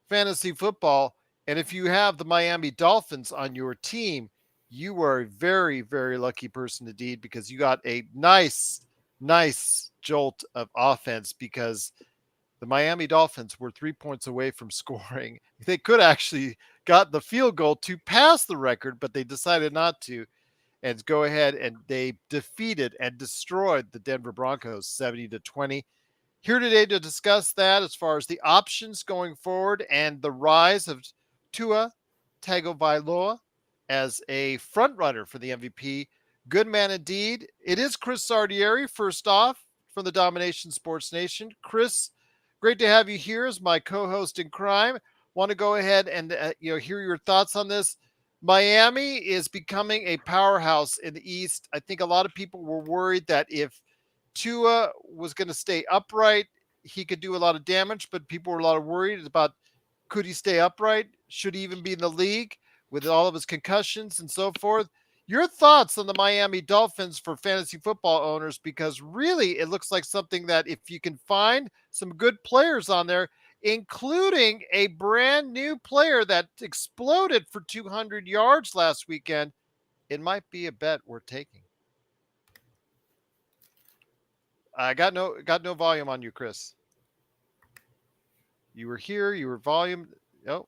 fantasy football. And if you have the Miami Dolphins on your team, you are a very, very lucky person indeed because you got a nice jolt of offense because the Miami Dolphins were 3 points away from scoring. They could actually got the field goal to pass the record, but they decided not to and go ahead and they defeated and destroyed the Denver Broncos 70-20. Here today to discuss that as far as the options going forward and the rise of Tua Tagovailoa as a front runner for the MVP. Good man indeed. It is Chris Lardieri, first off, from the Domination Sports Nation. Chris, great to have you here as my co-host in crime. Want to go ahead and hear your thoughts on this. Miami is becoming a powerhouse in the East. I think a lot of people were worried that if Tua was going to stay upright, he could do a lot of damage, but people were a lot of worried about could he stay upright? Should he even be in the league with all of his concussions and so forth? Your thoughts on the Miami Dolphins for fantasy football owners, because really it looks like something that if you can find some good players on there, including a brand new player that exploded for 200 yards last weekend, it might be a bet worth taking. I got no volume on you, Chris. You were here. You were volume. Oh,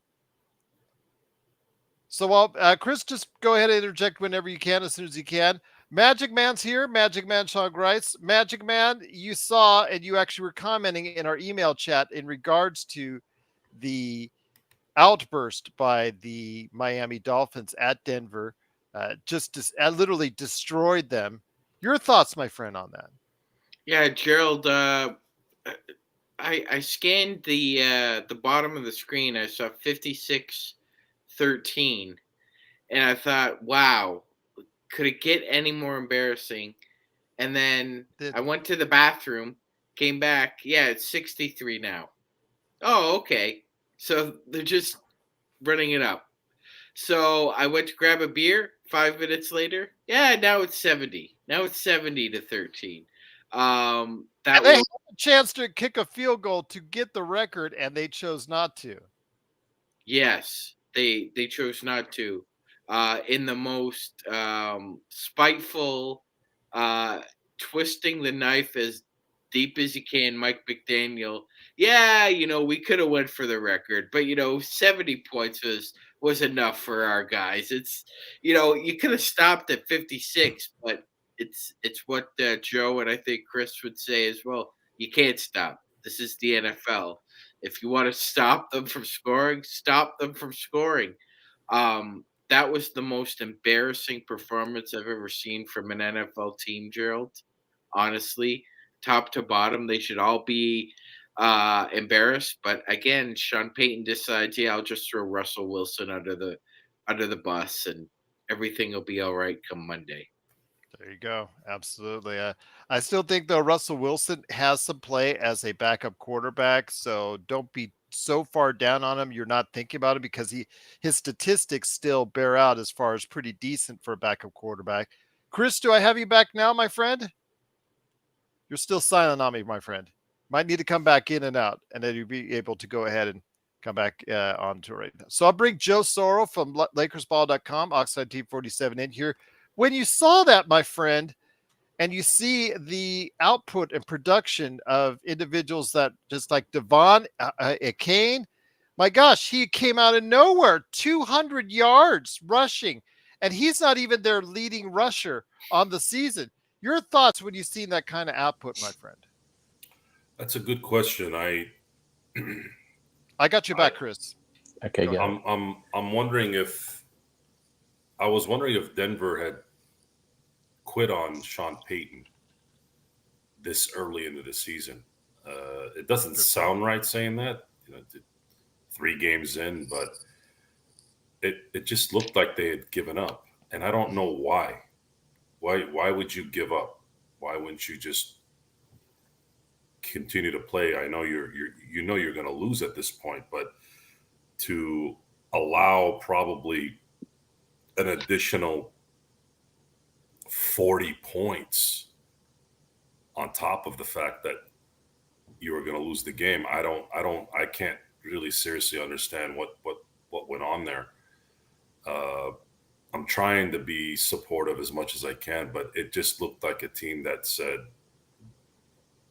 so while Chris, just go ahead and interject whenever you can, as soon as you can. Magic Man's here. Magic Man Sean Grice. Magic Man, you saw and you actually were commenting in our email chat in regards to the outburst by the Miami Dolphins at Denver. Literally destroyed them. Your thoughts, my friend, on that? Yeah, Gerald. I scanned the bottom of the screen. I saw 56-13, and I thought, wow, could it get any more embarrassing? And then I Didn't. went to the bathroom, came back. Yeah, it's 63 now. Oh, okay. So they're just running it up. So I went to grab a beer. 5 minutes later, yeah, now it's 70. Now it's 70-13. And That they was had a chance to kick a field goal to get the record, and they chose not to. yes. They chose not to. In the most spiteful, uh, twisting the knife as deep as you can, Mike McDaniel. Yeah, we could have went for the record, but 70 points was enough for our guys. It's you could have stopped at 56, but it's what Joe and I think Chris would say as well. You can't stop. This is the NFL. If you want to stop them from scoring, stop them from scoring. That was the most embarrassing performance I've ever seen from an NFL team, Gerald. Honestly, top to bottom, they should all be embarrassed. But again, Sean Payton decides, yeah, I'll just throw Russell Wilson under the bus, and everything will be all right come Monday. There you go. Absolutely. I still think though Russell Wilson has some play as a backup quarterback, so don't be so far down on him. You're not thinking about it because his statistics still bear out as far as pretty decent for a backup quarterback. Chris, do I have you back now, my friend? You're still silent on me, my friend. Might need to come back in and out, and then you'll be able to go ahead and come back onto it right now. So I'll bring Joe Soro from LakersBall.com, Oxide Team 47 in here. When you saw that, my friend, and you see the output and production of individuals that just like Devon Kane, my gosh, he came out of nowhere, 200 yards rushing, and he's not even their leading rusher on the season. Your thoughts when you seen that kind of output, my friend? That's a good question. I got you I back, Chris. Okay, Go ahead. go. I'm wondering if I was wondering if Denver had quit on Sean Payton this early into the season. It doesn't Good point. sound right saying that, 3 games in, but it just looked like they had given up, and I don't know why. Why would you give up? Why wouldn't you just continue to play? I know you're going to lose at this point, but to allow probably an additional 40 points on top of the fact that you were going to lose the game. I can't really seriously understand what went on there. Uh, I'm trying to be supportive as much as I can, but it just looked like a team that said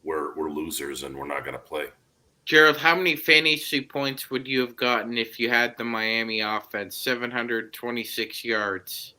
we're losers and we're not going to play. Gerald, how many fantasy points would you have gotten if you had the Miami offense? 726 yards.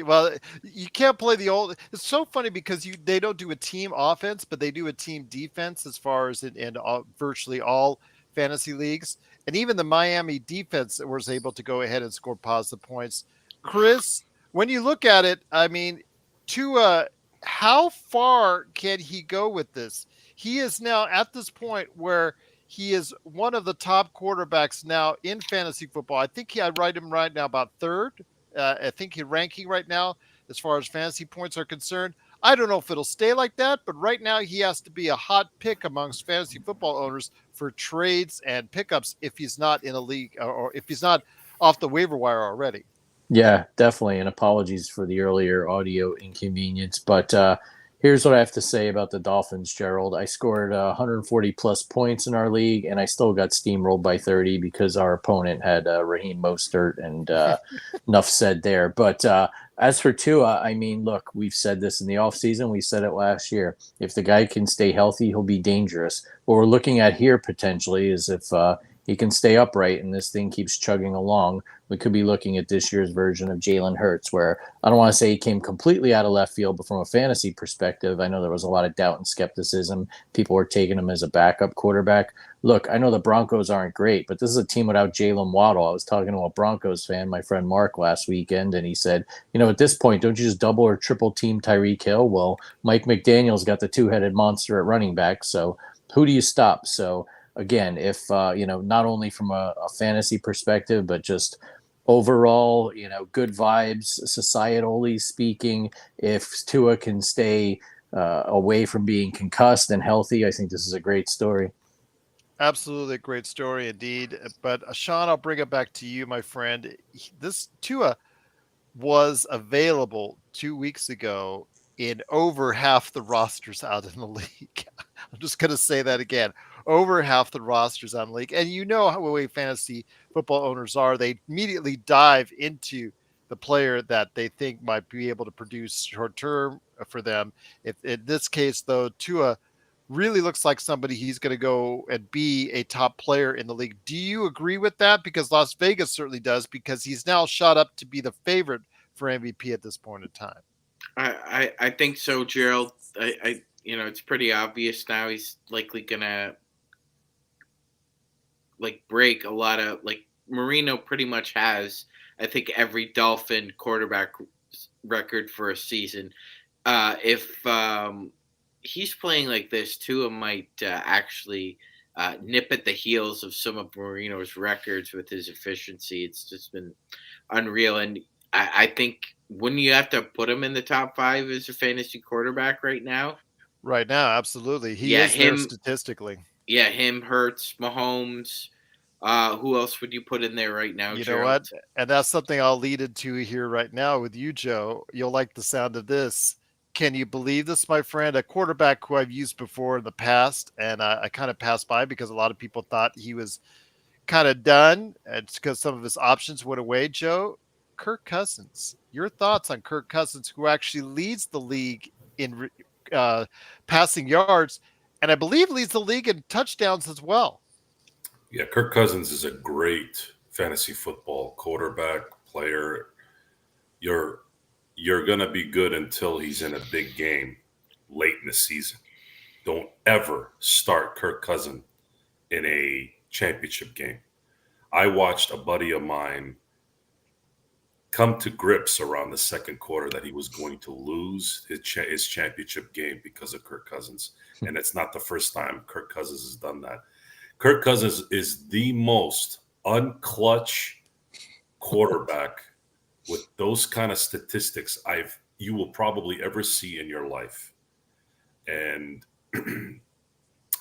Well, you can't play the old. It's so funny because they don't do a team offense, but they do a team defense as far as in virtually all fantasy leagues, and even the Miami defense was able to go ahead and score positive points. Chris, when you look at it, I mean, Tua, how far can he go with this? He is now at this point where he is one of the top quarterbacks now in fantasy football. I think I write him right now about third. I think he's ranking right now as far as fantasy points are concerned. I don't know if it'll stay like that, but right now he has to be a hot pick amongst fantasy football owners for trades and pickups if he's not in a league or if he's not off the waiver wire already. Yeah, definitely. And apologies for the earlier audio inconvenience. But here's what I have to say about the Dolphins, Gerald. I scored 140 plus points in our league, and I still got steamrolled by 30 because our opponent had Raheem Mostert, and enough said there. But as for Tua, I mean, look, we've said this in the offseason. We said it last year. If the guy can stay healthy, he'll be dangerous. What we're looking at here potentially is if he can stay upright and this thing keeps chugging along, we could be looking at this year's version of Jalen Hurts, where I don't want to say he came completely out of left field, but from a fantasy perspective, I know there was a lot of doubt and skepticism. People were taking him as a backup quarterback. Look, I know the Broncos aren't great, but this is a team without Jalen Waddle. I was talking to a Broncos fan, my friend Mark, last weekend, and he said, at this point, don't you just double or triple team Tyreek Hill? Well, Mike McDaniel's got the two-headed monster at running back, so who do you stop? So again, if not only from a fantasy perspective, but just overall, good vibes, societally speaking, if Tua can stay away from being concussed and healthy, I think this is a great story. Absolutely a great story indeed. But Sean, I'll bring it back to you, my friend. This Tua was available 2 weeks ago in over half the rosters out in the league. I'm just going to say that again. Over half the rosters on the league. And you know how way fantasy football owners are. They immediately dive into the player that they think might be able to produce short term for them. If in this case, though, Tua really looks like somebody he's going to go and be a top player in the league. Do you agree with that? Because Las Vegas certainly does, because he's now shot up to be the favorite for MVP at this point in time. I think so, Gerald. I it's pretty obvious now he's likely gonna break a lot of Marino pretty much has, I think, every Dolphin quarterback record for a season. If he's playing like this, Tua might actually nip at the heels of some of Marino's records with his efficiency. It's just been unreal, and I think wouldn't you have to put him in the top 5 as a fantasy quarterback right now? Right now, absolutely. He Yeah, is there him. statistically. Yeah, him, Hurts, Mahomes. Who else would you put in there right now, You know Gerald? what? And that's something I'll lead into here right now with you, Joe. You'll like the sound of this. Can you believe this, my friend? A quarterback who I've used before in the past, and I kind of passed by because a lot of people thought he was kind of done. It's because some of his options went away, Joe. Kirk Cousins. Your thoughts on Kirk Cousins, who actually leads the league in passing yards, and I believe leads the league in touchdowns as well. Yeah, Kirk Cousins is a great fantasy football quarterback player. You're gonna be good until he's in a big game late in the season. Don't ever start Kirk Cousins in a championship game. I watched a buddy of mine come to grips around the second quarter that he was going to lose his championship game because of Kirk Cousins. And it's not the first time Kirk Cousins has done that. Kirk Cousins is the most unclutch quarterback with those kind of statistics you will probably ever see in your life. And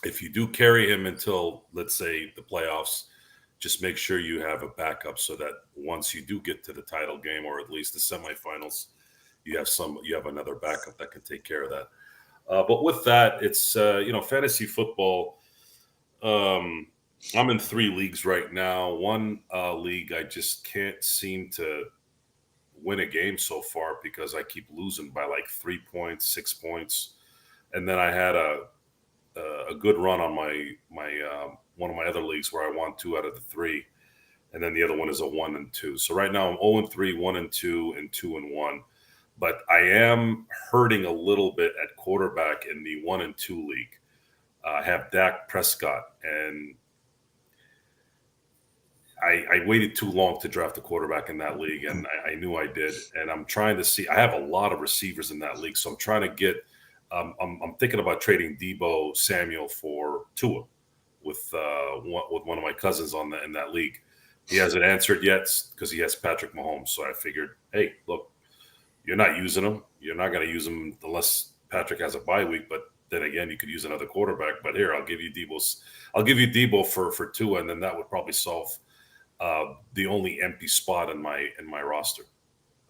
if you do carry him until, let's say, the playoffs, just make sure you have a backup so that once you do get to the title game or at least the semifinals, you have another backup that can take care of that. But with that, it's fantasy football. I'm in 3 leagues right now. One league I just can't seem to win a game so far because I keep losing by like 3 points, 6 points, and then I had a good run on my one of my other leagues where I won 2 out of the 3, and then the other one is a 1-2. So right now I'm 0-3, 1-2, and 2-1. But I am hurting a little bit at quarterback in the 1-2 league. I have Dak Prescott, and I waited too long to draft a quarterback in that league, and I knew I did. And I'm trying to see. I have a lot of receivers in that league, so I'm trying to get. I'm thinking about trading Debo Samuel for Tua with one of my cousins in that league. He hasn't answered yet because he has Patrick Mahomes. So I figured, hey, look, you're not using him. You're not going to use him unless Patrick has a bye week. But then again, you could use another quarterback. But here, I'll give you Debo for Tua, and then that would probably solve the only empty spot in my roster.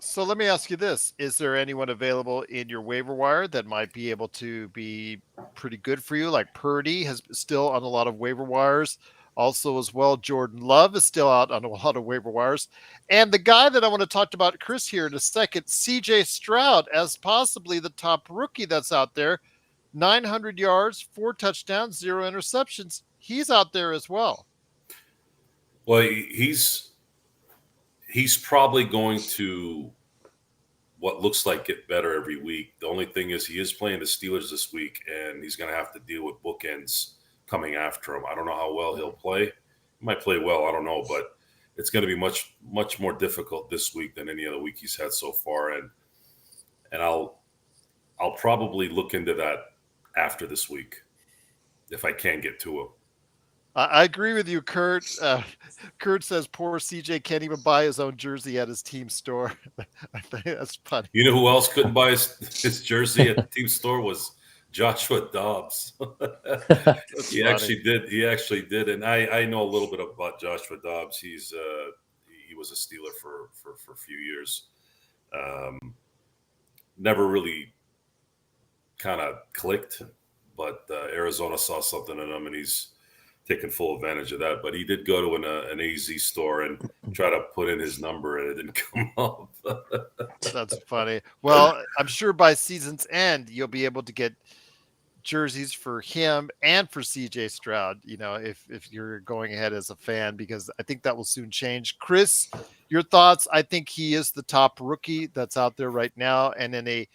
So let me ask you this. Is there anyone available in your waiver wire that might be able to be pretty good for you? Like Purdy has still on a lot of waiver wires. Also, as well, Jordan Love is still out on a lot of waiver wires. And the guy that I want to talk about, Chris, here in a second, CJ Stroud, as possibly the top rookie that's out there. 900 yards, 4 touchdowns, 0 interceptions. He's out there as well. Well, he's probably going to what looks like get better every week. The only thing is he is playing the Steelers this week, and he's going to have to deal with bookends coming after him. I don't know how well he'll play. He might play well, I don't know, but it's going to be much more difficult this week than any other week he's had so far. And I'll probably look into that after this week if I can get to him. I agree with you, Kurt. Kurt says poor CJ can't even buy his own jersey at his team store. I think that's funny. You know who else couldn't buy his jersey at the team store was Joshua Dobbs. He actually did. And I know a little bit about Joshua Dobbs. He was a Steeler for a few years. Never really kind of clicked, but Arizona saw something in him, and he's taking full advantage of that. But he did go to an AZ store and try to put in his number, and it didn't come up. That's funny. Well, I'm sure by season's end, you'll be able to get jerseys for him and for CJ Stroud, if you're going ahead as a fan, because I think that will soon change. Chris, your thoughts? I think he is the top rookie that's out there right now. And in a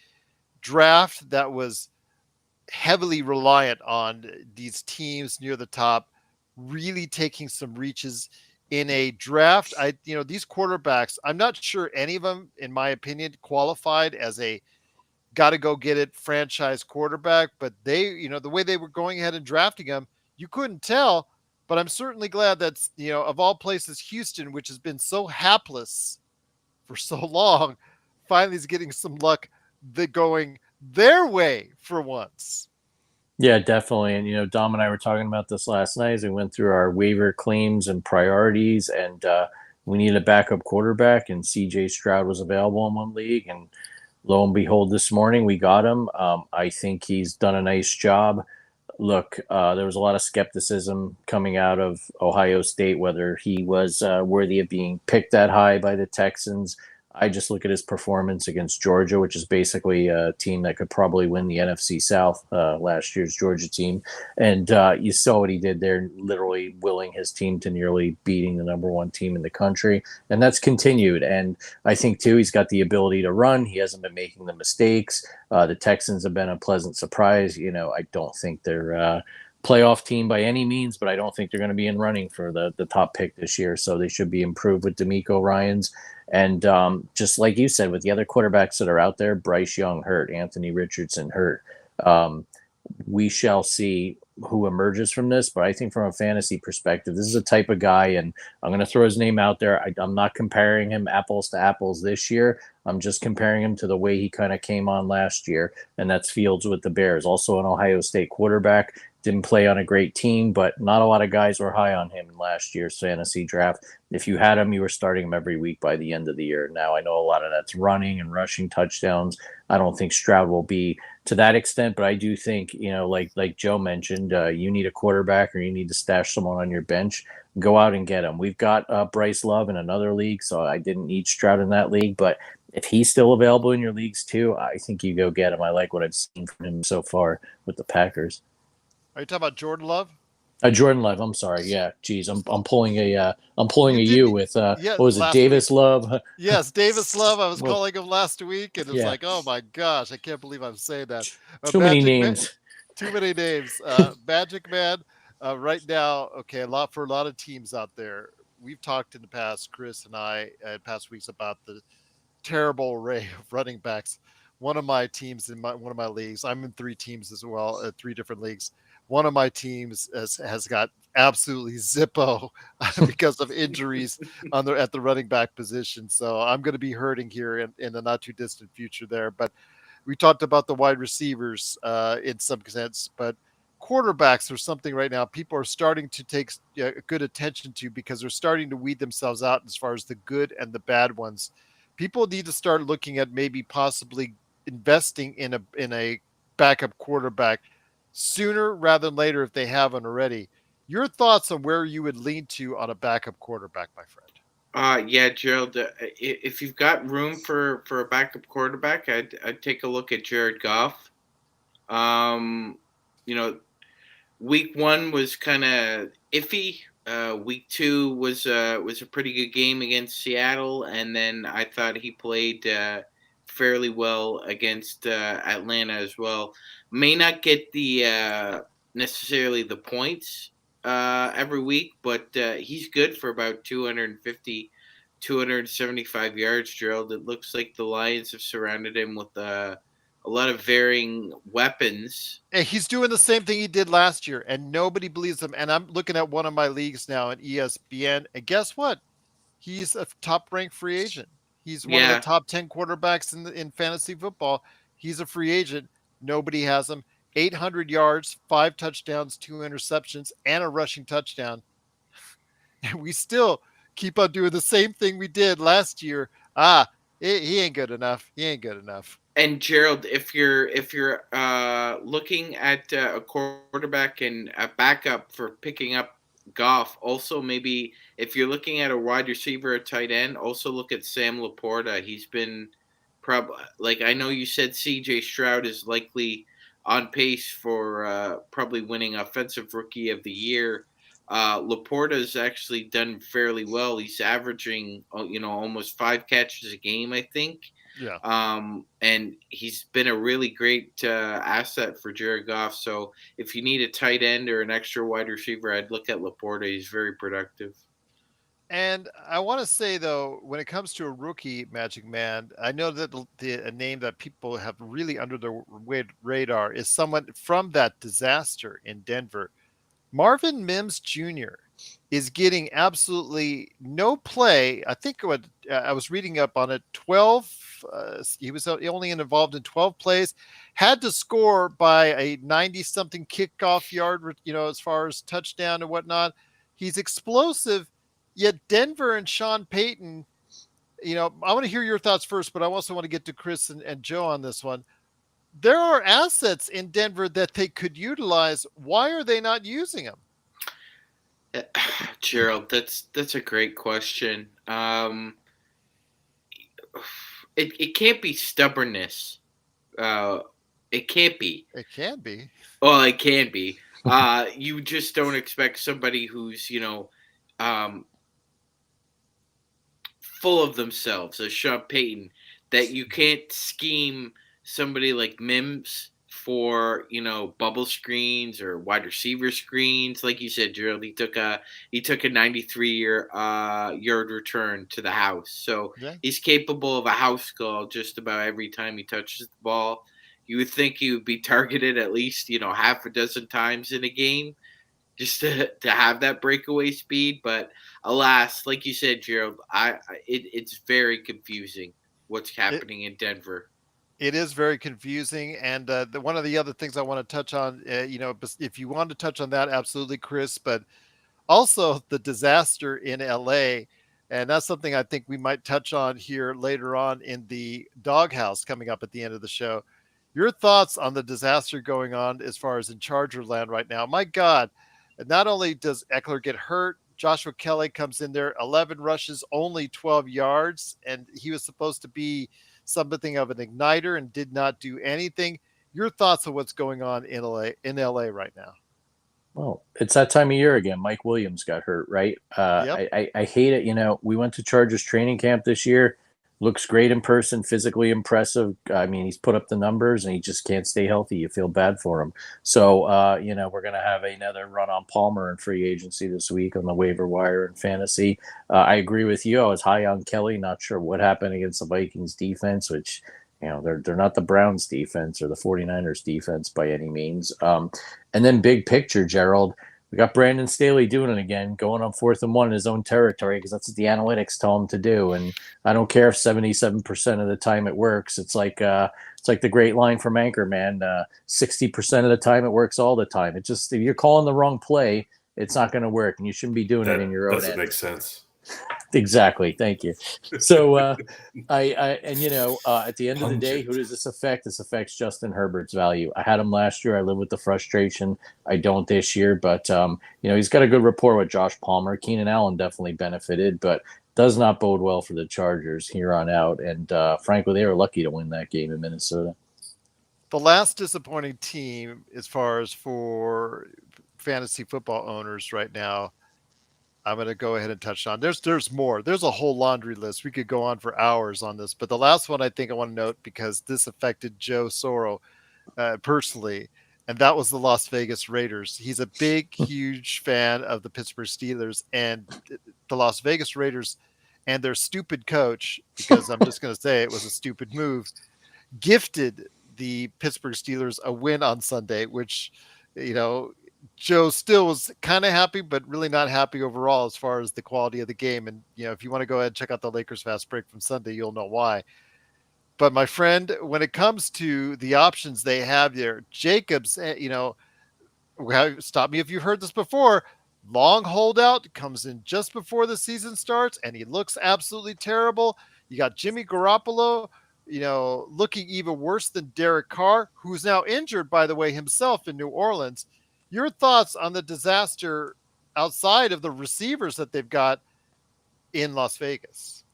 draft that was heavily reliant on these teams near the top really taking some reaches in a draft. These quarterbacks, I'm not sure any of them, in my opinion, qualified as a got to go get it franchise quarterback, but they, the way they were going ahead and drafting them, you couldn't tell. But I'm certainly glad that, of all places, Houston, which has been so hapless for so long, finally is getting some luck going their way for once. Yeah, definitely. And, Dom and I were talking about this last night as we went through our waiver claims and priorities, and we needed a backup quarterback, and CJ Stroud was available in one league. And lo and behold, this morning we got him. I think he's done a nice job. Look, there was a lot of skepticism coming out of Ohio State, whether he was worthy of being picked that high by the Texans. I just look at his performance against Georgia, which is basically a team that could probably win the NFC South, last year's Georgia team. And you saw what he did there, literally willing his team to nearly beating the number 1 team in the country. And that's continued. And I think, too, he's got the ability to run. He hasn't been making the mistakes. The Texans have been a pleasant surprise. I don't think they're playoff team by any means, but I don't think they're going to be in running for the top pick this year. So they should be improved with D'Amico Ryans. And just like you said, with the other quarterbacks that are out there, Bryce Young hurt, Anthony Richardson hurt. We shall see who emerges from this. But I think from a fantasy perspective, this is a type of guy, and I'm going to throw his name out there. I'm not comparing him apples to apples this year. I'm just comparing him to the way he kind of came on last year, and that's Fields with the Bears. Also an Ohio State quarterback. Didn't play on a great team, but not a lot of guys were high on him in last year's fantasy draft. If you had him, you were starting him every week by the end of the year. Now, I know a lot of that's running and rushing touchdowns. I don't think Stroud will be to that extent. But I do think, like Joe mentioned, you need a quarterback or you need to stash someone on your bench. Go out and get him. We've got Bryce Love in another league, so I didn't need Stroud in that league. But if he's still available in your leagues too, I think you go get him. I like what I've seen from him so far with the Packers. Are you talking about Jordan Love? Jordan Love. I'm sorry. Yeah, geez, I'm pulling You a did, U with yeah, what was it, last week. Davis Love? Yes, Davis Love. I was Well, calling him last week, and it was yeah, like, oh my gosh, I can't believe I'm saying that. too many Magic Man, names. too many names. Magic Man. Right now, okay, for a lot of teams out there. We've talked in the past, Chris and I, in past weeks about the terrible array of running backs. One of my teams one of my leagues, I'm in three teams as well, three different leagues. One of my teams has got absolutely zippo because of injuries at the running back position. So I'm going to be hurting here in the not too distant future there. But we talked about the wide receivers in some sense, but quarterbacks are something right now people are starting to take good attention to because they're starting to weed themselves out as far as the good and the bad ones. People need to start looking at maybe possibly investing in a backup quarterback sooner rather than later if they haven't already. Your thoughts on where you would lean to on a backup quarterback, my friend? Yeah, Gerald. If you've got room for a backup quarterback, I'd take a look at Jared Goff. Um, you know, week one was kind of iffy. Week two was a pretty good game against Seattle, and then I thought he played fairly well against Atlanta as well. May not get the necessarily the points every week, but he's good for about 250, 275 yards, Gerald. It looks like the Lions have surrounded him with a lot of varying weapons. And he's doing the same thing he did last year, and nobody believes him. And I'm looking at one of my leagues now in ESPN, and guess what? He's a top-ranked free agent. He's one of the Yeah, top 10 quarterbacks in fantasy football. He's a free agent. Nobody has him. 800 yards, 5 touchdowns, 2 interceptions, and a rushing touchdown. And we still keep on doing the same thing we did last year. He ain't good enough. He ain't good enough. and Gerald, if you're looking at a quarterback and a backup for picking up Goff, also maybe if you're looking at a wide receiver, a tight end, also look at Sam Laporta. He's been like I know you said C.J. Stroud is likely on pace for probably winning Offensive Rookie of the Year. Laporta has actually done fairly well. He's averaging almost 5 catches a game, I think. Yeah. And he's been a really great asset for Jared Goff. So if you need a tight end or an extra wide receiver, I'd look at Laporta. He's very productive. And I want to say though, when it comes to a rookie Magic Man, I know that a name that people have really under their radar is someone from that disaster in Denver. Marvin Mims Jr. is getting absolutely no play. I think what I was reading up on it, 12. He was only involved in 12 plays, had to score by a 90-something kickoff yard, as far as touchdown and whatnot. He's explosive, yet Denver and Sean Payton, I want to hear your thoughts first, but I also want to get to Chris and Joe on this one. There are assets in Denver that they could utilize. Why are they not using them? Gerald, that's a great question. It can't be stubbornness. Uh, it can't be. It can be. Well, it can be. You just don't expect somebody who's um, full of themselves, as Sean Payton, that you can't scheme somebody like Mims for bubble screens or wide receiver screens. Like you said, Gerald, he took a 93 yard return to the house, so Yeah. he's capable of a house call just about every time he touches the ball. You would think he would be targeted at least half a dozen times in a game just to have that breakaway speed. But alas, like you said, Gerald, it's very confusing what's It, happening in Denver. it is very confusing. And one of the other things I want to touch on, if you want to touch on that, absolutely, Chris, but also the disaster in LA. And that's something I think we might touch on here later on in the doghouse coming up at the end of the show. Your thoughts on the disaster going on as far as in Charger land right now? My God, not only does Eckler get hurt, Joshua Kelly comes in there, 11 rushes, only 12 yards, and he was supposed to be something of an igniter and did not do anything. Your thoughts on what's going on in LA right now? Well, it's that time of year again. Mike Williams got hurt, right? Yep. I hate it. You know, we went to Chargers training camp this year. Looks great in person, physically impressive. I mean, he's put up the numbers and he just can't stay healthy. You feel bad for him. So, you know, we're going to have another run on Palmer in free agency this week on the waiver wire and fantasy. I agree with you. I was high on Kelly. Not sure what happened against the Vikings defense, which, you know, they're not the Browns defense or the 49ers defense by any means. And then big picture, Gerald, we got Brandon Staley doing it again, going on 4th and 1 in his own territory because that's what the analytics tell him to do. And I don't care if 77% of the time it works. It's like the great line from Anchorman. 60% of the time it works all the time. It just if you're calling the wrong play, it's not going to work, and you shouldn't be doing it in your own doesn't end. make sense. Exactly. Thank you. So, and you know, at the end of the day, Pungent. who does this affect? This affects Justin Herbert's value. I had him last year. I live with the frustration. I don't this year, but you know, he's got a good rapport with Josh Palmer. Keenan Allen definitely benefited, but does not bode well for the Chargers here on out. And frankly, they were lucky to win that game in Minnesota. The last disappointing team as far as for fantasy football owners right now, I'm going to go ahead and touch on. There's more. There's a whole laundry list. We could go on for hours on this, but the last one I think I want to note because this affected Joe Soro personally, and that was the Las Vegas Raiders. He's a big, huge fan of the Pittsburgh Steelers and the Las Vegas Raiders and their stupid coach, because I'm just going to say it was a stupid move, gifted the Pittsburgh Steelers a win on Sunday, which, you know, Joe still was kind of happy, but really not happy overall as far as the quality of the game. And, you know, if you want to go ahead and check out the Lakers fast break from Sunday, you'll know why. But my friend, when it comes to the options they have there, Jacobs, you know, stop me if you've heard this before. Long holdout comes in just before the season starts, and he looks absolutely terrible. You got Jimmy Garoppolo, you know, looking even worse than Derek Carr, who's now injured, by the way, himself in New Orleans. Your thoughts on the disaster outside of the receivers that they've got in Las Vegas?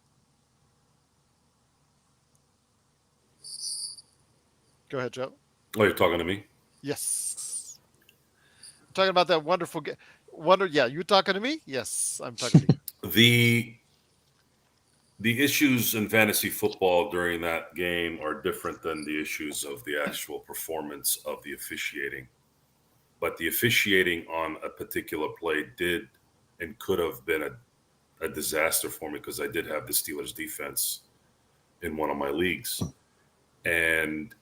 Go ahead, Joe. Oh, you're talking to me? Yes. I'm talking about that wonderful yeah, you talking to me? Yes, I'm talking to you. The issues in fantasy football during that game are different than the issues of the actual performance of the officiating. But the officiating on a particular play did and could have been a disaster for me because I did have the Steelers defense in one of my leagues. And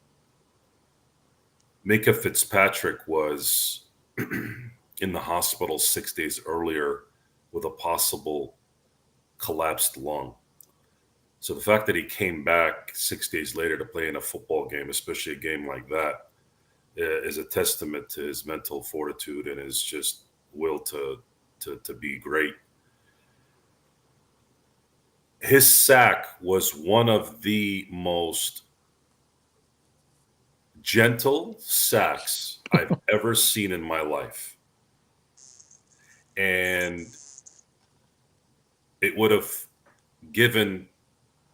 Micah Fitzpatrick was in the hospital 6 days earlier with a possible collapsed lung. So the fact that he came back 6 days later to play in a football game, especially a game like that, is a testament to his mental fortitude and his just will to be great. His sack was one of the most gentle sacks I've ever seen in my life. And it would have given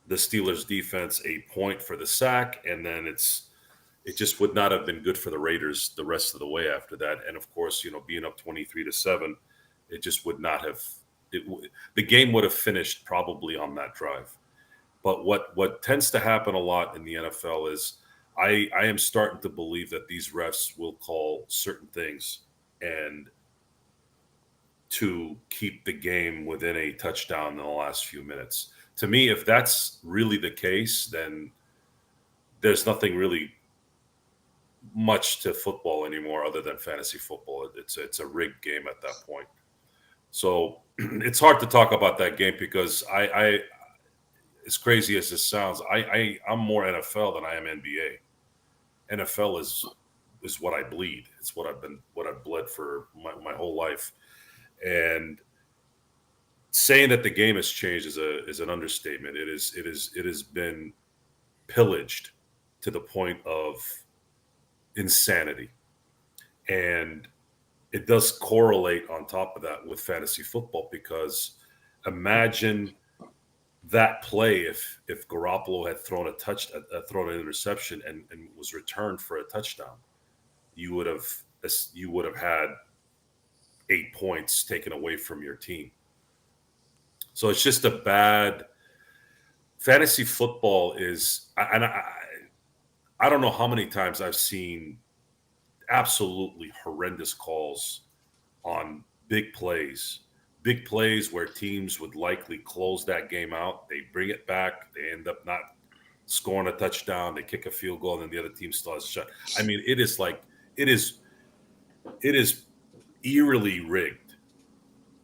the Steelers defense a point for the sack, and then it just would not have been good for the Raiders the rest of the way after that. And of course, you know, being up 23-7, it just would not have. The game would have finished probably on that drive. But what tends to happen a lot in the NFL is I am starting to believe that these refs will call certain things and to keep the game within a touchdown in the last few minutes. To me, if that's really the case, then there's nothing really much to football anymore other than fantasy football. It's a rigged game at that point. So it's hard to talk about that game because I as crazy as this sounds, I'm more NFL than I am NBA. NFL is what I bleed. It's what I've bled for my whole life. And saying that the game has changed is an understatement. It has been pillaged to the point of insanity. And it does correlate on top of that with fantasy football, because imagine that play if Garoppolo had thrown thrown an interception and was returned for a touchdown, you would have had 8 points taken away from your team. So it's just a bad fantasy football is, and I don't know how many times I've seen absolutely horrendous calls on big plays where teams would likely close that game out. They bring it back. They end up not scoring a touchdown. They kick a field goal, and then the other team still has a shot. I mean, it is eerily rigged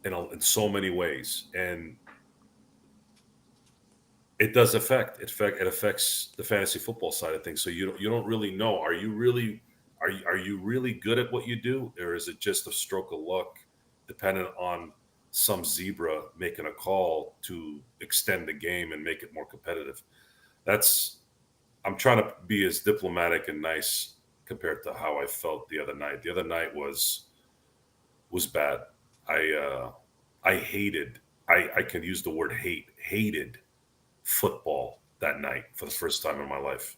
in so many ways, and it does affects the fantasy football side of things. So you don't really know. Are you really good at what you do, or is it just a stroke of luck, dependent on some zebra making a call to extend the game and make it more competitive? I'm trying to be as diplomatic and nice compared to how I felt the other night. The other night was bad. I hated. I can use the word hated football that night for the first time in my life.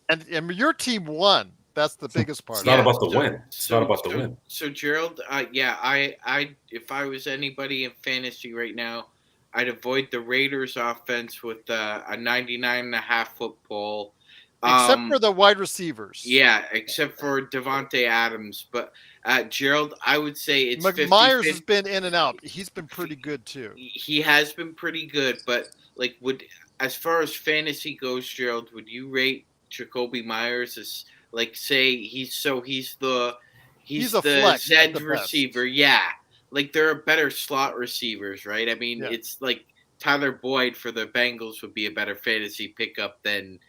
And your team won. That's the biggest part. It's not about the win. It's not about the win. So Gerald, I if I was anybody in fantasy right now, I'd avoid the Raiders offense with a 99.5 football. Except for the wide receivers. Yeah, except for Devontae Adams. But Gerald, I would say it's 50-50. Myers has been in and out. He's been pretty good too. He has been pretty good, but as far as fantasy goes, Gerald, would you rate Jacoby Myers as he's the flex Z receiver? Yeah, like there are better slot receivers, right? I mean, It's like Tyler Boyd for the Bengals would be a better fantasy pickup than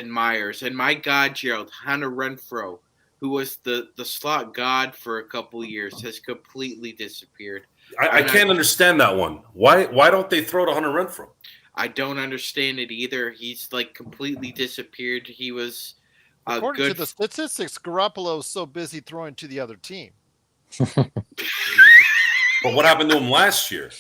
Myers. And my God, Gerald, Hunter Renfrow, who was the slot god for a couple of years, has completely disappeared. I can't understand that one. Why don't they throw to Hunter Renfrow? I don't understand it either. He's completely disappeared. He was according to the statistics, Garoppolo is so busy throwing to the other team. But what happened to him last year?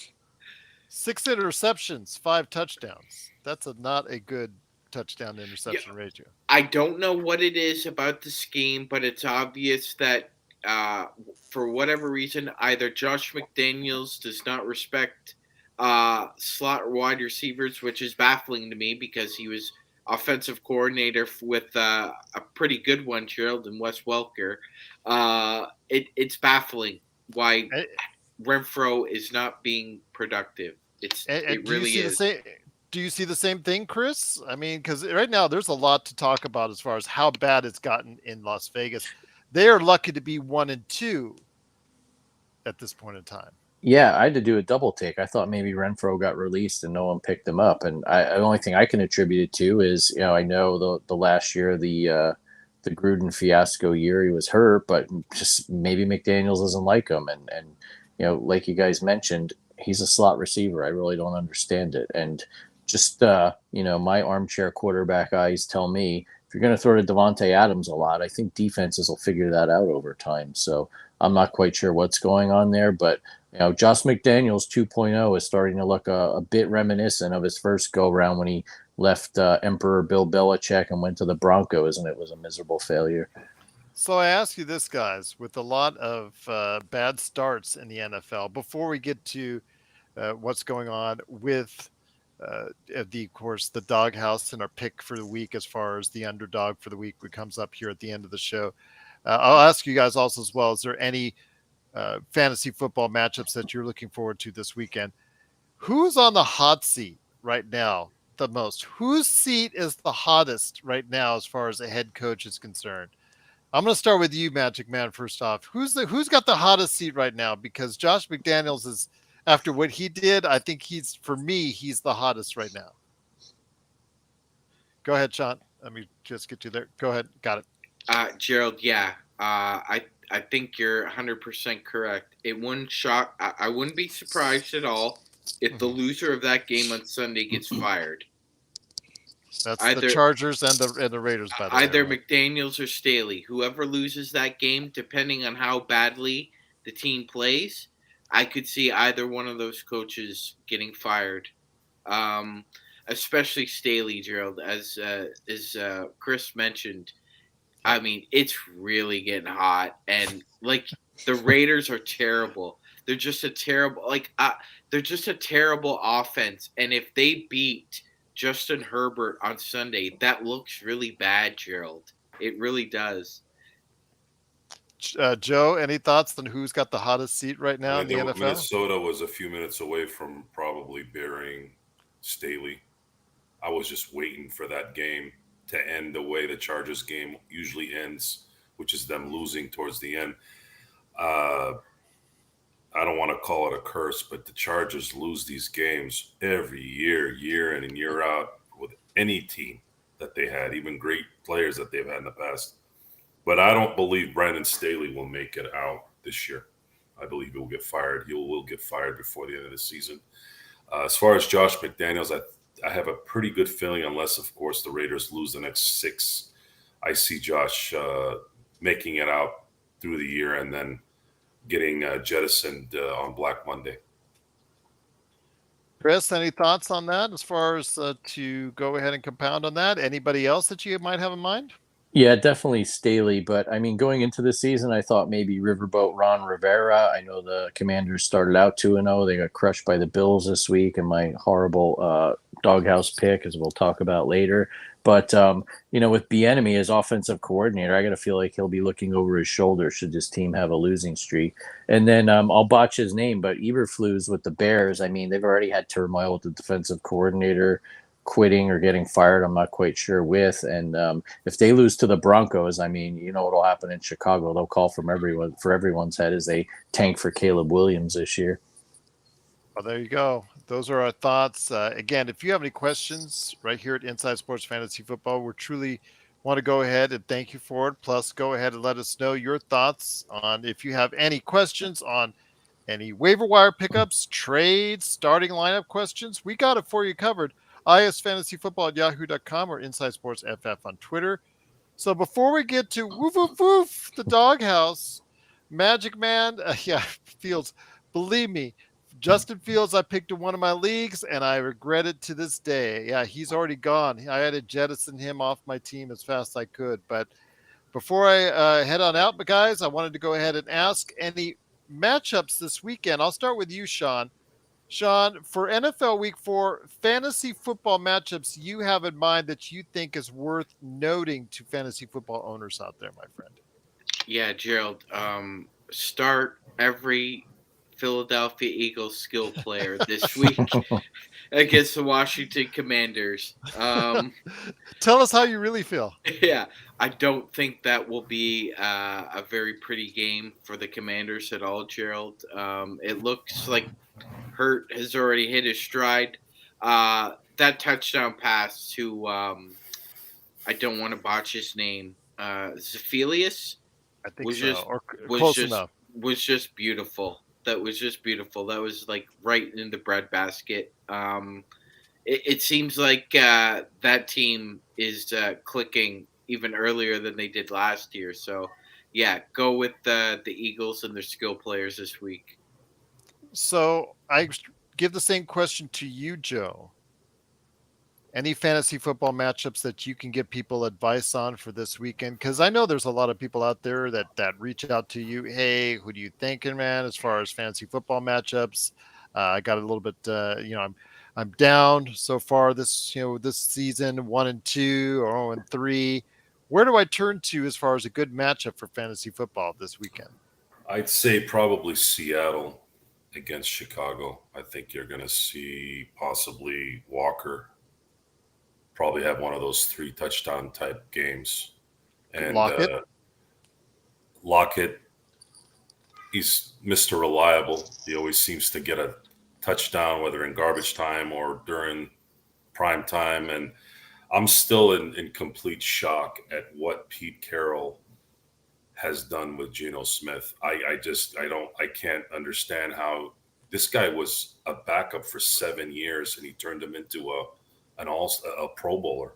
6 interceptions, 5 touchdowns. That's not a good touchdown to interception ratio. I don't know what it is about the scheme, but it's obvious that for whatever reason, either Josh McDaniels does not respect slot wide receivers, which is baffling to me because he was offensive coordinator with a pretty good one, Gerald, and Wes Welker. It's baffling why Renfrow is not being productive. It really is. Do you see the same thing, Chris? I mean, because right now there's a lot to talk about as far as how bad it's gotten in Las Vegas. They are lucky to be 1-2 at this point in time. Yeah, I had to do a double take. I thought maybe Renfrow got released and no one picked him up. And the only thing I can attribute it to is, I know the last year, the Gruden fiasco year, he was hurt, but just maybe McDaniels doesn't like him. And like you guys mentioned, he's a slot receiver. I really don't understand it. And just, my armchair quarterback eyes tell me if you're going to throw to Devontae Adams a lot, I think defenses will figure that out over time. So I'm not quite sure what's going on there, but Josh McDaniels 2.0 is starting to look a bit reminiscent of his first go-round when he left Emperor Bill Belichick and went to the Broncos, and it was a miserable failure. So I ask you this, guys, with a lot of bad starts in the NFL, before we get to what's going on with of course, the doghouse and our pick for the week as far as the underdog for the week comes up here at the end of the show. I'll ask you guys also as well, is there any fantasy football matchups that you're looking forward to this weekend? Who's on the hot seat right now the most? Whose seat is the hottest right now as far as a head coach is concerned? I'm going to start with you, Magic Man, first off. Who's got the hottest seat right now? Because Josh McDaniels is, after what he did, I think he's the hottest right now. Go ahead, Sean. Let me just get you there. Go ahead. Got it. Gerald, yeah. I think you're 100% correct. It wouldn't shock. I wouldn't be surprised at all if the loser of that game on Sunday gets fired. That's the Either Chargers and the Raiders, by the way. either Right? McDaniels or Staley. Whoever loses that game, depending on how badly the team plays, I could see either one of those coaches getting fired. Um, Especially Staley, Gerald, as Chris mentioned. I mean, it's really getting hot, and like the Raiders are terrible. They're just a terrible they're just a terrible offense, and if they beat Justin Herbert on Sunday, that looks really bad, Gerald. It really does. Joe, any thoughts on who's got the hottest seat right I now in mean, the NFL? Minnesota was a few minutes away from probably burying Staley. I was just waiting for that game to end the way the Chargers game usually ends, which is them losing towards the end. Uh, I don't want to call it a curse, but the Chargers lose these games every year, year in and year out with any team that they had, even great players that they've had in the past. But I don't believe Brandon Staley will make it out this year. I believe he will get fired. He will get fired before the end of the season. As far as Josh McDaniels, I have a pretty good feeling, unless, of course, the Raiders lose the next 6. I see Josh making it out through the year and then getting jettisoned on Black Monday. Chris, any thoughts on that as far as to go ahead and compound on that? Anybody else that you might have in mind? Yeah, definitely Staley. But I mean, going into the season, I thought maybe Riverboat Ron Rivera. I know the Commanders started out 2-0. They got crushed by the Bills this week, and my horrible doghouse pick, as we'll talk about later. But with Bieniemy as offensive coordinator, I got to feel like he'll be looking over his shoulder should this team have a losing streak. And then I'll botch his name, but Eberflus with the Bears. I mean, they've already had turmoil with the defensive coordinator quitting or getting fired. I'm not quite sure with. And if they lose to the Broncos, I mean, you know what'll happen in Chicago? They'll call from everyone's head as they tank for Caleb Williams this year. Well, there you go. Those are our thoughts. Again, if you have any questions right here at Inside Sports Fantasy Football, we truly want to go ahead and thank you for it. Plus, go ahead and let us know your thoughts on if you have any questions on any waiver wire pickups, trades, starting lineup questions. We got it for you covered. isfantasyfootball at yahoo.com or Inside Sports FF on Twitter. So before we get to woof woof woof, the doghouse, Magic Man, Fields, believe me, Justin Fields, I picked in one of my leagues, and I regret it to this day. Yeah, he's already gone. I had to jettison him off my team as fast as I could. But before I head on out, guys, I wanted to go ahead and ask any matchups this weekend. I'll start with you, Sean. Sean, for NFL Week 4, fantasy football matchups you have in mind that you think is worth noting to fantasy football owners out there, my friend? Yeah, Gerald. Start every Philadelphia Eagles skill player this week against the Washington Commanders. Tell us how you really feel. Yeah, I don't think that will be a very pretty game for the Commanders at all, Gerald. It looks like Hurt has already hit his stride. That touchdown pass to I don't want to botch his name. Zephelius I think was so, just or was close just enough. was just beautiful. That was just beautiful. That was like right in the breadbasket. It seems like that team is clicking even earlier than they did last year. So, yeah, go with the Eagles and their skill players this week. So I give the same question to you, Joe. Any fantasy football matchups that you can give people advice on for this weekend? Because I know there's a lot of people out there that reach out to you. Hey, who do you thinking, man? As far as fantasy football matchups, I got a little bit. I'm down so far this season, 1-2 or 0-3. Where do I turn to as far as a good matchup for fantasy football this weekend? I'd say probably Seattle against Chicago. I think you're going to see possibly Walker probably have one of those 3 touchdown type games. And Lockett, he's Mr. Reliable. He always seems to get a touchdown, whether in garbage time or during prime time. And I'm still in complete shock at what Pete Carroll has done with Geno Smith. I can't understand how this guy was a backup for 7 years and he turned him into a Pro Bowler.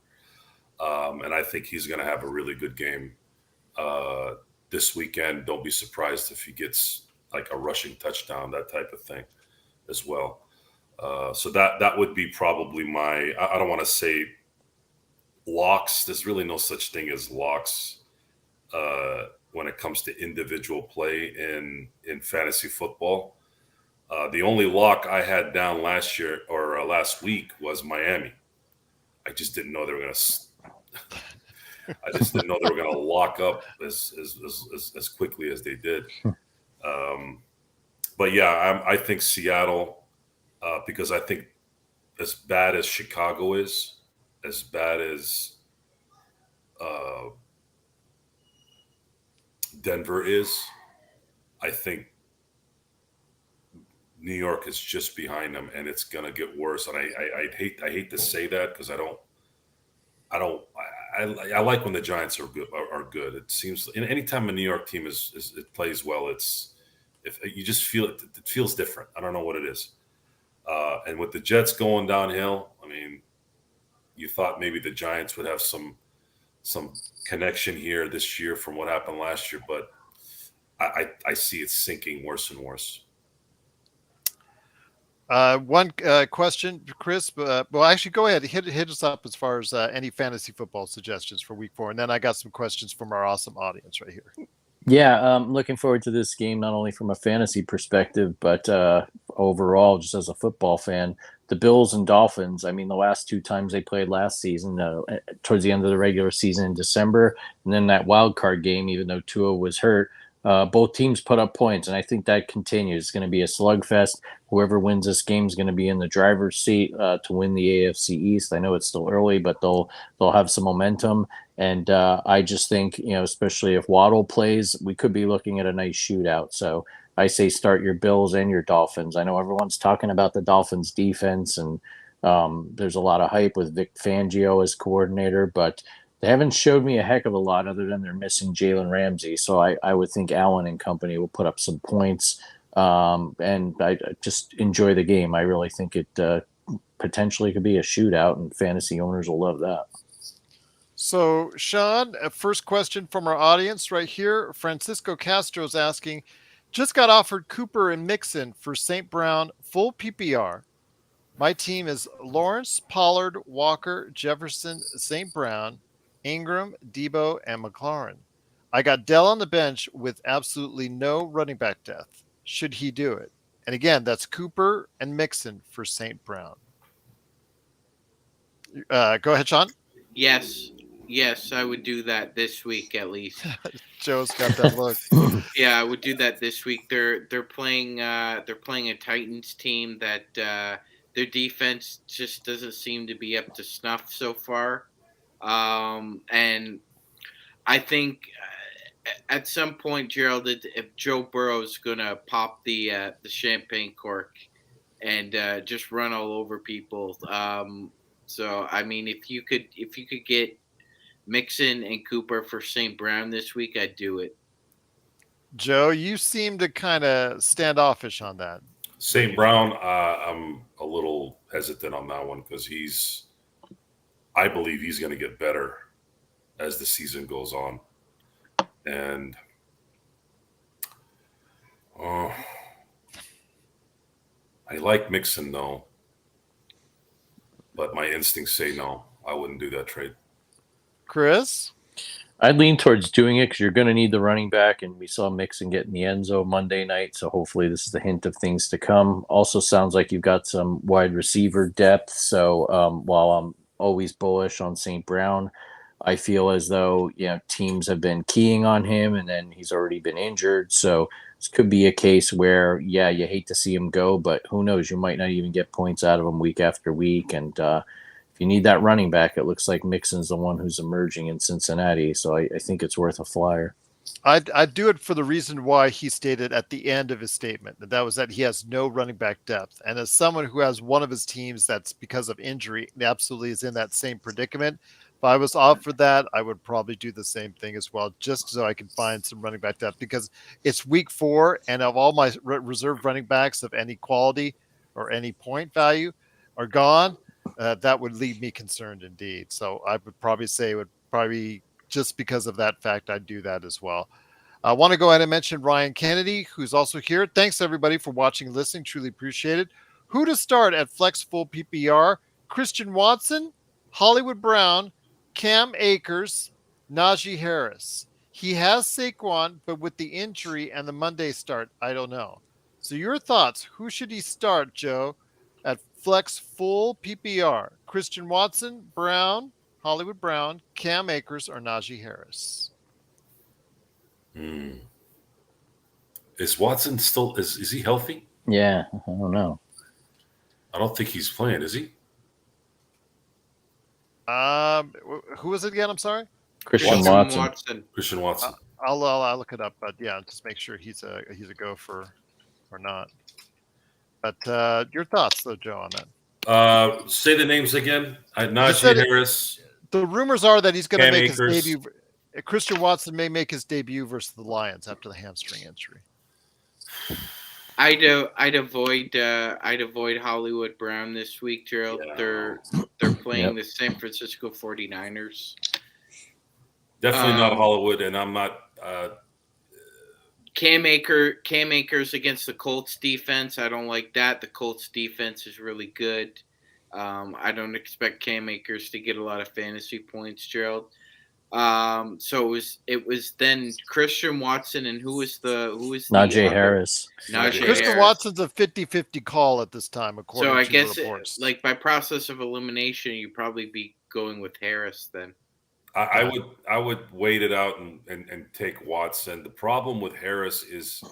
And I think he's going to have a really good game this weekend. Don't be surprised if he gets like a rushing touchdown, that type of thing as well. So that would be probably my. I don't want to say locks. There's really no such thing as locks when it comes to individual play in fantasy football. The only lock I had down last year or last week was Miami. I just didn't know they were going to. I just didn't know they were going to lock up as quickly as they did. But yeah, I think Seattle, because I think as bad as Chicago is, as bad as Denver is, I think New York is just behind them, and it's gonna get worse. And I hate to say that because I like when the Giants are good. It seems anytime a New York team it plays well, if you just feel it feels different. I don't know what it is. And with the Jets going downhill, I mean, you thought maybe the Giants would have some connection here this year from what happened last year, but I see it sinking worse and worse. One question, Chris. Well, actually, go ahead. Hit us up as far as any fantasy football suggestions for Week 4, and then I got some questions from our awesome audience right here. Yeah, looking forward to this game, not only from a fantasy perspective, but overall, just as a football fan. The Bills and Dolphins, I mean, the last two times they played last season, towards the end of the regular season in December, and then that wild card game, even though Tua was hurt, both teams put up points, and I think that continues. It's going to be a slugfest. Whoever wins this game is going to be in the driver's seat to win the AFC East. I know it's still early, but they'll have some momentum. And I just think, especially if Waddle plays, we could be looking at a nice shootout. So I say start your Bills and your Dolphins. I know everyone's talking about the Dolphins defense, and there's a lot of hype with Vic Fangio as coordinator, but they haven't showed me a heck of a lot other than they're missing Jalen Ramsey. So I would think Allen and company will put up some points. And I just enjoy the game. I really think it potentially could be a shootout, and fantasy owners will love that. So, Sean, first question from our audience right here. Francisco Castro is asking, just got offered Cooper and Mixon for St. Brown, full PPR. My team is Lawrence, Pollard, Walker, Jefferson, St. Brown, Ingram, Debo, and McLaurin. I got Dell on the bench with absolutely no running back depth. Should he do it? And again, that's Cooper and Mixon for St. Brown. Go ahead, Sean. Yes, I would do that this week at least. Joe's got that look. Yeah, I would do that this week. They're playing a Titans team that their defense just doesn't seem to be up to snuff so far, and I think at some point, Gerald, if Joe Burrow's gonna pop the champagne cork and just run all over people. So I mean, if you could get Mixon and Cooper for St. Brown this week, I'd do it. Joe, you seem to kind of standoffish on that. St. Brown, I'm a little hesitant on that one because I believe he's going to get better as the season goes on. And I like Mixon though, but my instincts say no. I wouldn't do that trade. Chris? I'd lean towards doing it because you're going to need the running back, and we saw Mixon get in the end zone Monday night, so hopefully this is the hint of things to come. Also sounds like you've got some wide receiver depth, so while I'm always bullish on St. Brown, I feel as though teams have been keying on him, and then he's already been injured, so this could be a case where, you hate to see him go, but who knows, you might not even get points out of him week after week, and you need that running back. It looks like Mixon's the one who's emerging in Cincinnati, so I think it's worth a flyer. I'd do it for the reason why he stated at the end of his statement that was that he has no running back depth. And as someone who has one of his teams that's because of injury, absolutely is in that same predicament. If I was offered that, I would probably do the same thing as well, just so I can find some running back depth, because it's week 4, and of all my reserve running backs of any quality or any point value are gone. that would leave me concerned indeed. So I would probably say it would probably just because of that fact, I'd do that as well. I want to go ahead and mention Ryan Kennedy, who's also here. Thanks everybody for watching and listening. Truly appreciate it. Who to start at Flex Full PPR? Christian Watson, Hollywood Brown, Cam Akers, Najee Harris. He has Saquon, but with the injury and the Monday start, I don't know. So your thoughts? Who should he start, Joe, at Flex Full PPR? Christian Watson, Brown, Hollywood Brown, Cam Akers, or Najee Harris? Hmm. Is Watson still is he healthy? Yeah, I don't know. I don't think he's playing, is he? Who was it again? I'm sorry. Christian Watson. Christian Watson. I'll look it up, but yeah, just make sure he's a go for or not. But your thoughts, though, Joe, on that? Say the names again. said Najee it- Harris. The rumors are that he's going to Cam make Akers. his debut. Christian Watson may make his debut versus the Lions after the hamstring injury. I'd avoid Hollywood Brown this week, Gerald. Yeah. They're playing the San Francisco 49ers. Definitely not Hollywood, and I'm not. Cam Akers against the Colts defense. I don't like that. The Colts defense is really good. I don't expect Cam Akers to get a lot of fantasy points, Gerald. So it was then Christian Watson and who was Najee Harris. Najee Christian Harris. Watson's a 50-50 call at this time, according So I to guess reports. like by process of elimination, you'd probably be going with Harris then. I would wait it out and take Watson. The problem with Harris is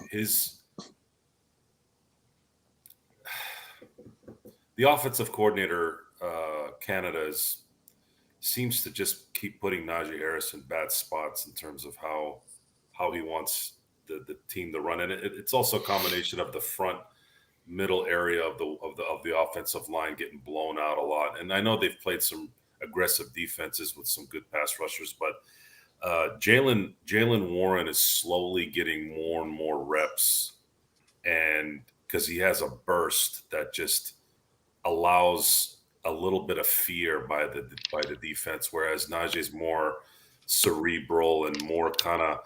the offensive coordinator, Canada, seems to just keep putting Najee Harris in bad spots in terms of how he wants the team to run. And it's also a combination of the front middle area of the offensive line getting blown out a lot. And I know they've played some aggressive defenses with some good pass rushers, but Jalen Warren is slowly getting more and more reps, and because he has a burst that just allows a little bit of fear by the defense, whereas Najee's more cerebral and more kind of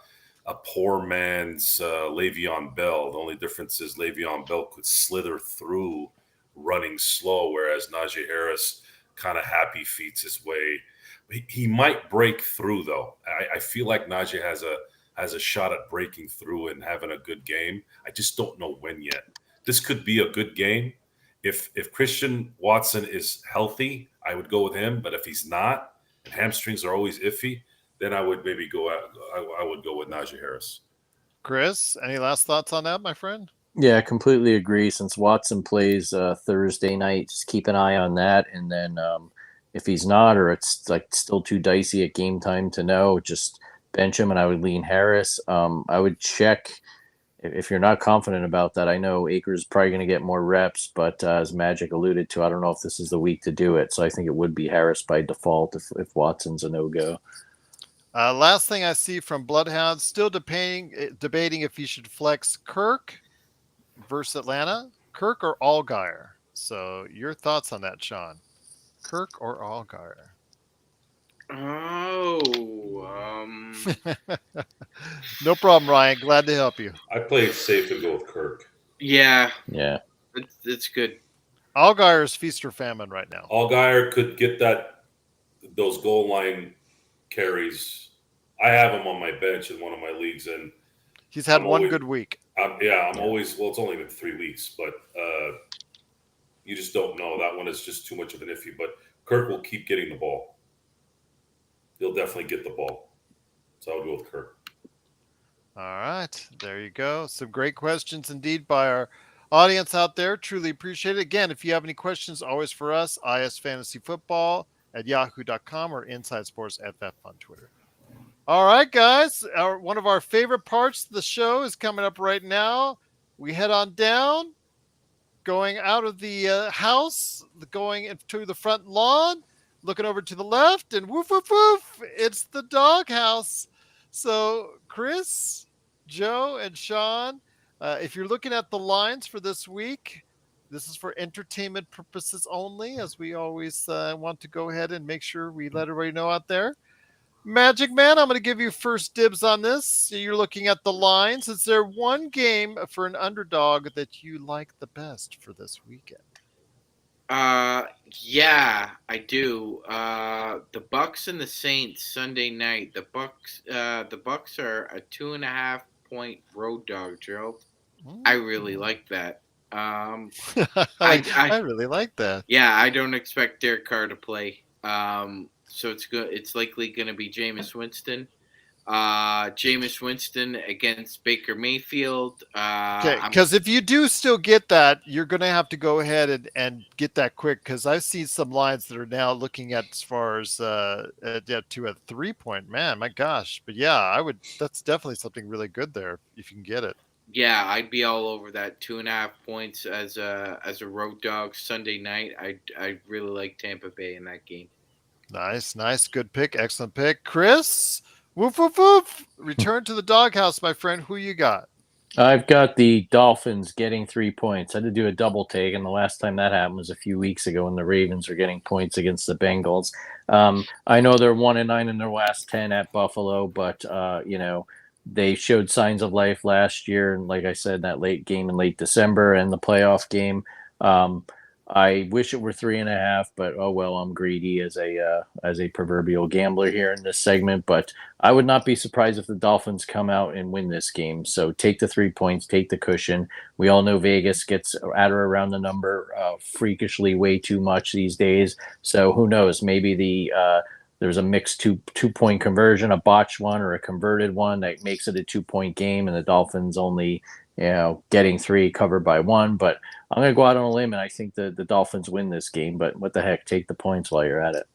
a poor man's Le'Veon Bell. The only difference is Le'Veon Bell could slither through running slow, whereas Najee Harris kind of happy feet his way. He might break through, though. I feel like Najee has a shot at breaking through and having a good game. I just don't know when yet. This could be a good game. If Christian Watson is healthy, I would go with him. But if he's not, and hamstrings are always iffy, then I would maybe go with Najee Harris. Chris, any last thoughts on that, my friend? Yeah, I completely agree. Since Watson plays Thursday night, just keep an eye on that. And then if he's not, or it's like still too dicey at game time to know, just bench him. And I would lean Harris. I would check if you're not confident about that. I know Akers is probably going to get more reps, but as Magic alluded to, I don't know if this is the week to do it. So I think it would be Harris by default if Watson's a no-go. Last thing I see from Bloodhound, still debating if he should flex Kirk versus Atlanta, Kirk or Allgaier. So your thoughts on that, Sean? Kirk or Allgaier? No problem, Ryan. Glad to help you. I play it safe and go with Kirk. Yeah, it's good. Allgaier is feast or famine right now. Allgaier could get those goal line carries. I have him on my bench in one of my leagues, and he's had one good week. I'm always, well, it's only been 3 weeks, but you just don't know. That one is just too much of an iffy, but Kirk will keep getting the ball. He'll definitely get the ball. So I'll go with Kirk. All right. There you go. Some great questions indeed by our audience out there. Truly appreciate it. Again, if you have any questions, always for us, isfantasyfootball at yahoo.com or Inside Sports FF on Twitter. All right, guys. One of our favorite parts of the show is coming up right now. We head on down, going out of the house, going into the front lawn, looking over to the left, and woof, woof, woof, it's the doghouse. So, Chris, Joe, and Sean, if you're looking at the lines for this week, This is for entertainment purposes only, as we always want to go ahead and make sure we let everybody know out there. Magic Man, I'm going to give you first dibs on this. So you're looking at the lines. Is there one game for an underdog that you like the best for this weekend? Uh, yeah, I do. The Bucks and the Saints Sunday night. The Bucks are a 2.5 point road dog, Gerald. I really Mm. like that. Um, I, I, I, I really like that. yeah, I don't expect Derek Carr to play. So it's good. It's likely going to be Jameis Winston. Jameis Winston against Baker Mayfield. Okay, because if you do still get that, you're going to have to go ahead and get that quick. Because I've seen some lines that are now looking at as far as yeah, to a 3 point. Man, my gosh! But yeah, I would. That's definitely something really good there if you can get it. Yeah, I'd be all over that 2.5 points as a road dog Sunday night. I really like Tampa Bay in that game. Nice, nice, good pick, excellent pick, Chris. Woof woof woof. Return to the doghouse, my friend. Who you got? I've got the Dolphins getting 3 points. I had to do a double take, and the last time that happened was a few weeks ago when the Ravens were getting points against the Bengals. I know they're 1-9 in their last 10 at Buffalo, but they showed signs of life last year, and like I said, that late game in late December and the playoff game. Um, I wish it were 3.5, but oh well, I'm greedy as a proverbial gambler here in this segment. But I would not be surprised if the Dolphins come out and win this game. So take the 3 points, take the cushion. We all know Vegas gets at or around the number freakishly way too much these days. So who knows? Maybe there's a mixed two-point conversion, a botched one or a converted one that makes it a 2 point game, and the Dolphins only getting three covered by one. But I'm going to go out on a limb, and I think the Dolphins win this game. But what the heck? Take the points while you're at it.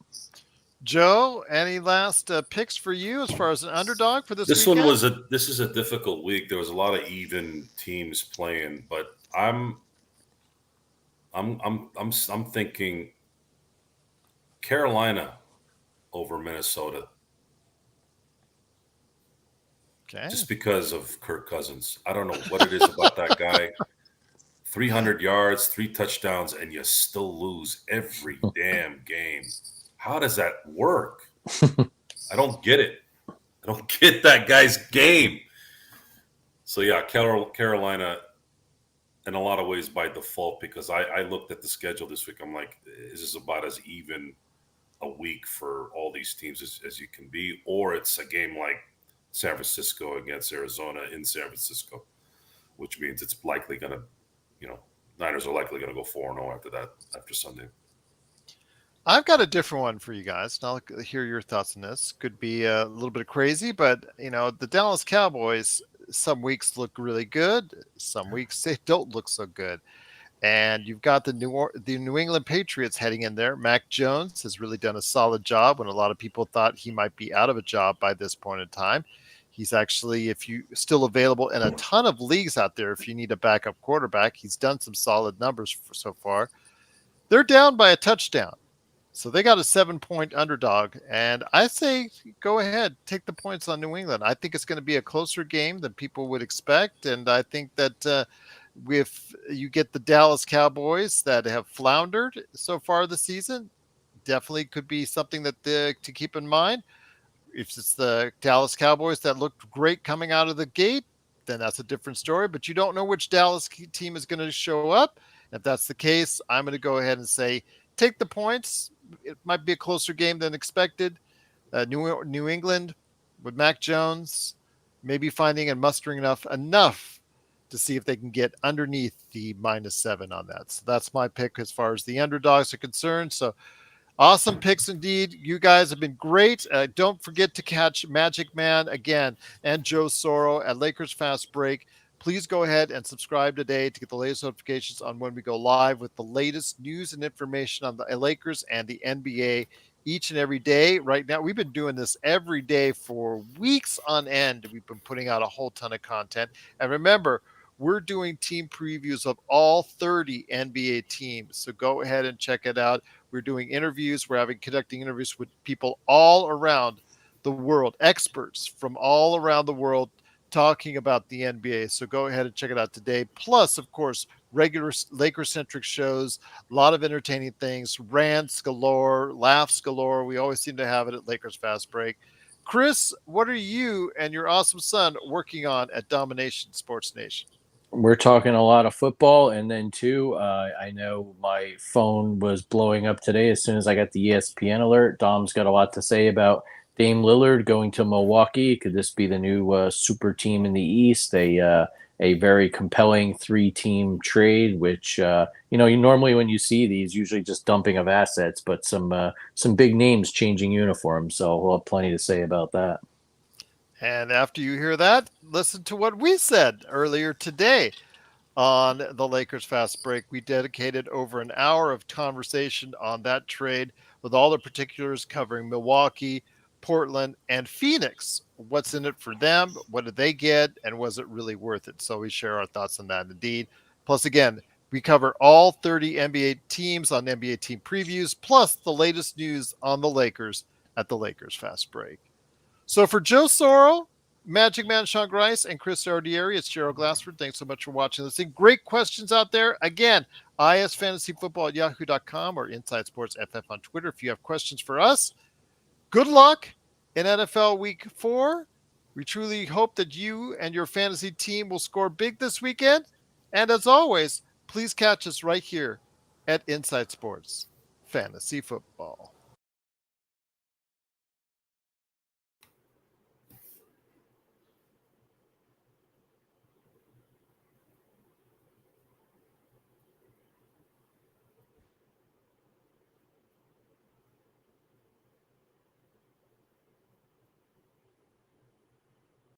Joe, any last picks for you as far as an underdog for this This weekend? this is a difficult week. There was a lot of even teams playing, but I'm thinking Carolina over Minnesota Okay. just because of Kirk Cousins. I don't know what it is about that guy. 300 yards, 3 touchdowns, and you still lose every damn game. How does that work? I don't get it. I don't get that guy's game. So yeah, Carolina, in a lot of ways by default, because I looked at the schedule this week. I'm like, is this about as even a week for all these teams as you can be, or it's a game like San Francisco against Arizona in San Francisco, which means it's likely going to, Niners are likely going to go 4-0 after that, after Sunday. I've got a different one for you guys, and I'll hear your thoughts on this. Could be a little bit crazy, but the Dallas Cowboys. Some weeks look really good. Some weeks they don't look so good. And you've got the New England Patriots heading in there. Mac Jones has really done a solid job when a lot of people thought he might be out of a job by this point in time. He's actually, if you still available in a ton of leagues out there, if you need a backup quarterback, he's done some solid numbers so far. They're down by a touchdown. So they got a 7 point underdog. And I say go ahead, take the points on New England. I think it's going to be a closer game than people would expect. And I think that if you get the Dallas Cowboys that have floundered so far this season, definitely could be something that to keep in mind. If it's the Dallas Cowboys that looked great coming out of the gate, then that's a different story. But you don't know which Dallas team is going to show up. If that's the case, I'm going to go ahead and say take the points. It might be a closer game than expected. New England with Mac Jones, maybe finding and mustering enough to see if they can get underneath the -7 on that. So that's my pick as far as the underdogs are concerned. So awesome picks indeed. You guys have been great. Don't forget to catch Magic Man again and Joe Soro at Lakers Fast Break. Please go ahead and subscribe today to get the latest notifications on when we go live with the latest news and information on the Lakers and the NBA each and every day. Right now, we've been doing this every day for weeks on end. We've been putting out a whole ton of content. And remember, we're doing team previews of all 30 NBA teams. So go ahead and check it out. We're doing interviews. We're conducting interviews with people all around the world, experts from all around the world talking about the NBA. So go ahead and check it out today. Plus, of course, regular Laker-centric shows, a lot of entertaining things, rants galore, laughs galore. We always seem to have it at Lakers Fast Break. Chris, what are you and your awesome son working on at Domination Sports Nation? We're talking a lot of football, and then too, I know my phone was blowing up today as soon as I got the ESPN alert. Dom's got a lot to say about Dame Lillard going to Milwaukee. Could this be the new super team in the East? A very compelling three-team trade, which you normally when you see these, usually just dumping of assets, but some big names changing uniforms. So we'll have plenty to say about that. And after you hear that, listen to what we said earlier today on the Lakers Fast Break. We dedicated over an hour of conversation on that trade with all the particulars covering Milwaukee, Portland, and Phoenix. What's in it for them? What did they get? And was it really worth it? So we share our thoughts on that indeed. Plus, again, we cover all 30 NBA teams on NBA team previews, plus the latest news on the Lakers at the Lakers Fast Break. So for Joe Soro, MagicMan Sean Grice, and Chris Lardieri, it's Gerald Glassford. Thanks so much for watching this thing. Great questions out there. Again, isfantasyfootball at yahoo.com or Inside Sports FF on Twitter if you have questions for us. Good luck in NFL Week 4. We truly hope that you and your fantasy team will score big this weekend. And as always, please catch us right here at Inside Sports Fantasy Football.